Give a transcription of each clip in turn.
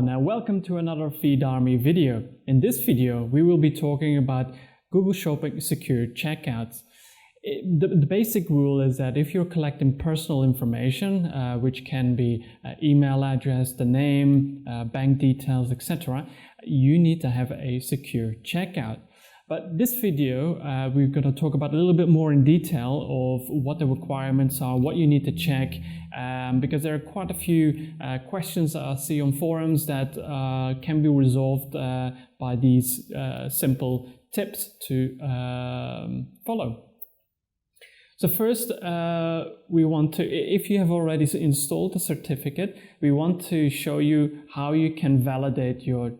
everyone, and welcome to another FeedArmy video. In this video, we will be talking about Google Shopping secure checkouts. The basic rule is that if you're collecting personal information, which can be email address, the name, bank details, etc., you need to have a secure checkout. But this video, we're going to talk about a little bit more in detail of what the requirements are, what you need to check, because there are quite a few questions I see on forums that can be resolved by these simple tips to follow. So first, we want to, if you have already installed a certificate, we want to show you how you can validate your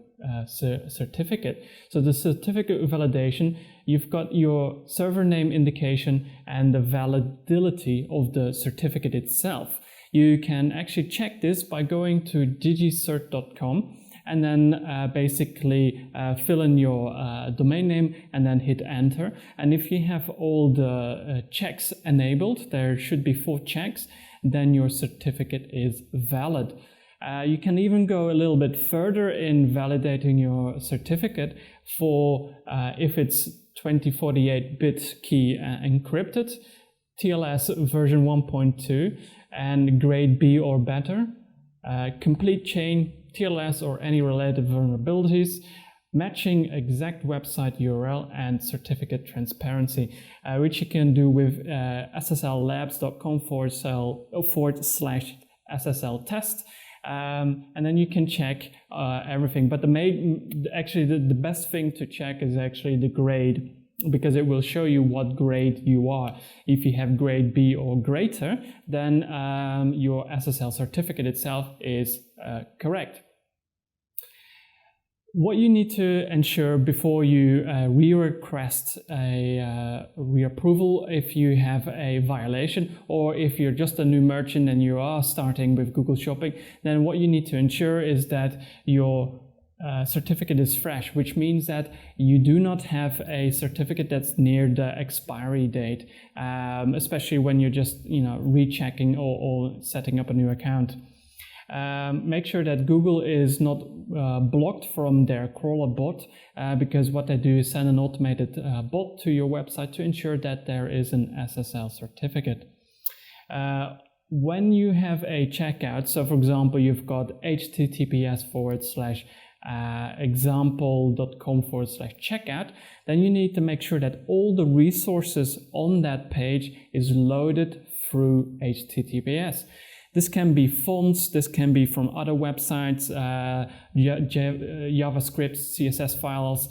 certificate. So the certificate validation, you've got your server name indication and the validity of the certificate itself. You can actually check this by going to digicert.com and then basically fill in your domain name and then hit enter. And if you have all the checks enabled, there should be 4 checks, then your certificate is valid. You can even go a little bit further in validating your certificate for if it's 2048-bit key encrypted, TLS version 1.2 and grade B or better, complete chain, TLS or any related vulnerabilities, matching exact website URL and certificate transparency, which you can do with sslabs.com/SSL test. And then you can check everything. But the best thing to check is actually the grade, because it will show you what grade you are. If you have grade B or greater, then your SSL certificate itself is correct. What you need to ensure before you re-request a reapproval if you have a violation, or if you're just a new merchant and you are starting with Google Shopping, then what you need to ensure is that your certificate is fresh, which means that you do not have a certificate that's near the expiry date, especially when you're just rechecking or setting up a new account. Make sure that Google is not blocked from their crawler bot, because what they do is send an automated bot to your website to ensure that there is an SSL certificate. When you have a checkout, so for example, you've got https:/example.com/checkout, then you need to make sure that all the resources on that page is loaded through HTTPS. This can be fonts, this can be from other websites, JavaScript, CSS files,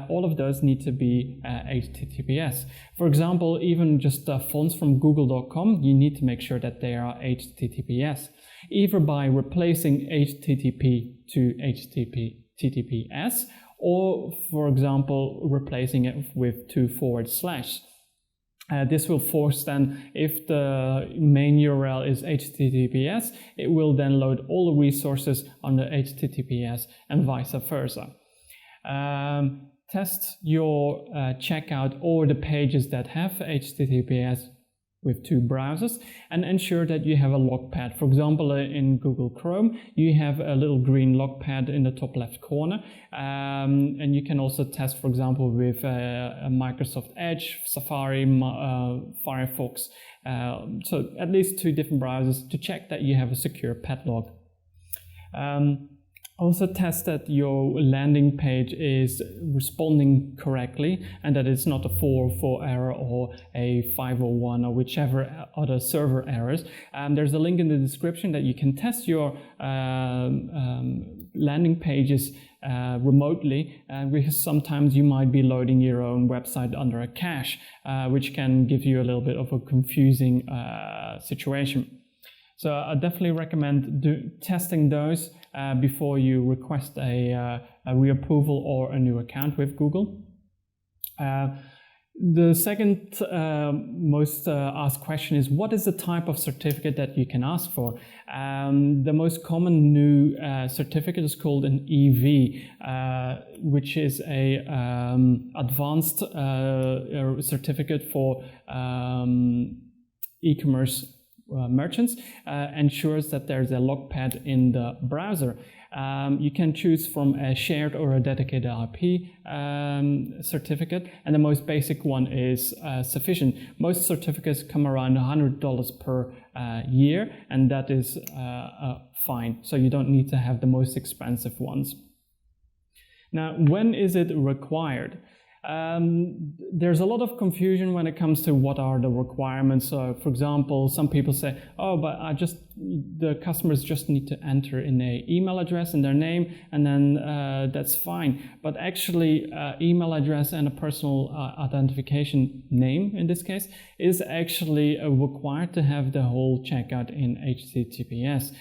all of those need to be HTTPS. For example, even just fonts from google.com, you need to make sure that they are HTTPS, either by replacing HTTP to HTTPS, or for example, replacing it with 2//. This will force then, if the main URL is HTTPS, it will then load all the resources under HTTPS and vice versa. Test your checkout or the pages that have HTTPS with 2 browsers, and ensure that you have a logpad. For example, in Google Chrome, you have a little green logpad in the top left corner, and you can also test, for example, with Microsoft Edge, Safari, Firefox, so at least 2 different browsers to check that you have a secure pad log. Also test that your landing page is responding correctly and that it's not a 404 error or a 501 or whichever other server errors. There's a link in the description that you can test your landing pages remotely, because sometimes you might be loading your own website under a cache, which can give you a little bit of a confusing situation. So I definitely recommend testing those before you request a reapproval or a new account with Google. The second most asked question is, what is the type of certificate that you can ask for? The most common new certificate is called an EV, which is a advanced certificate for e-commerce merchants ensures that there's a logpad in the browser. You can choose from a shared or a dedicated IP certificate, and the most basic one is sufficient. Most certificates come around $100 per year, and that is fine. So you don't need to have the most expensive ones. Now, when is it required? There's a lot of confusion when it comes to what are the requirements. So, for example, some people say, oh, but the customers just need to enter in an email address and their name, and then that's fine. But actually, email address and a personal identification name, in this case, is actually required to have the whole checkout in HTTPS.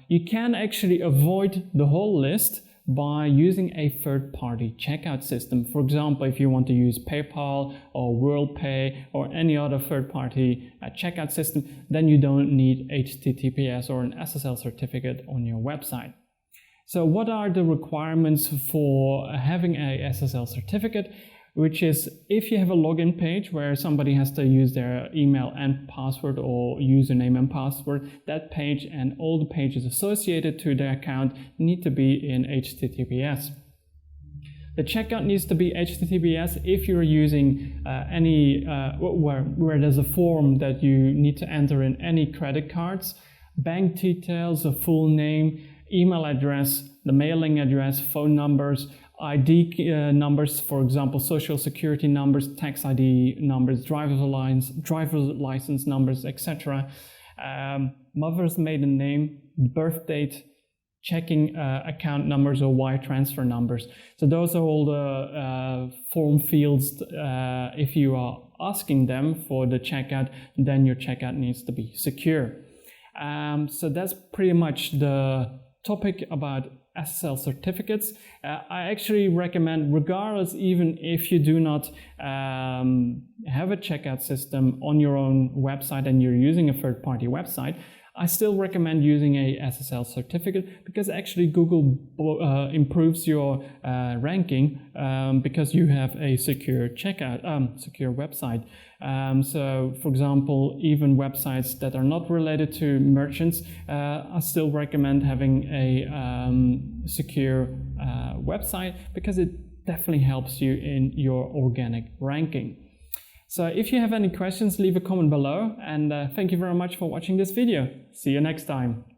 You can actually avoid the whole list by using a third-party checkout system. For example, if you want to use PayPal or WorldPay or any other third-party checkout system, then you don't need HTTPS or an SSL certificate on your website. So what are the requirements for having a SSL certificate? Which is, if you have a login page where somebody has to use their email and password or username and password, that page and all the pages associated to their account need to be in HTTPS. The checkout needs to be HTTPS if you're using where there's a form that you need to enter in any credit cards, bank details, a full name, email address, the mailing address, phone numbers, ID numbers, for example, social security numbers, tax ID numbers, driver's license numbers, etc. Mother's maiden name, birth date, checking account numbers or wire transfer numbers. So those are all the form fields. If you are asking them for the checkout, then your checkout needs to be secure. So that's pretty much the topic about SSL certificates. I actually recommend, regardless, even if you do not have a checkout system on your own website and you're using a third-party website, I still recommend using a SSL certificate, because actually Google improves your ranking because you have a secure checkout, secure website. So, for example, even websites that are not related to merchants, I still recommend having a secure website, because it definitely helps you in your organic ranking. So if you have any questions, leave a comment below, and thank you very much for watching this video. See you next time.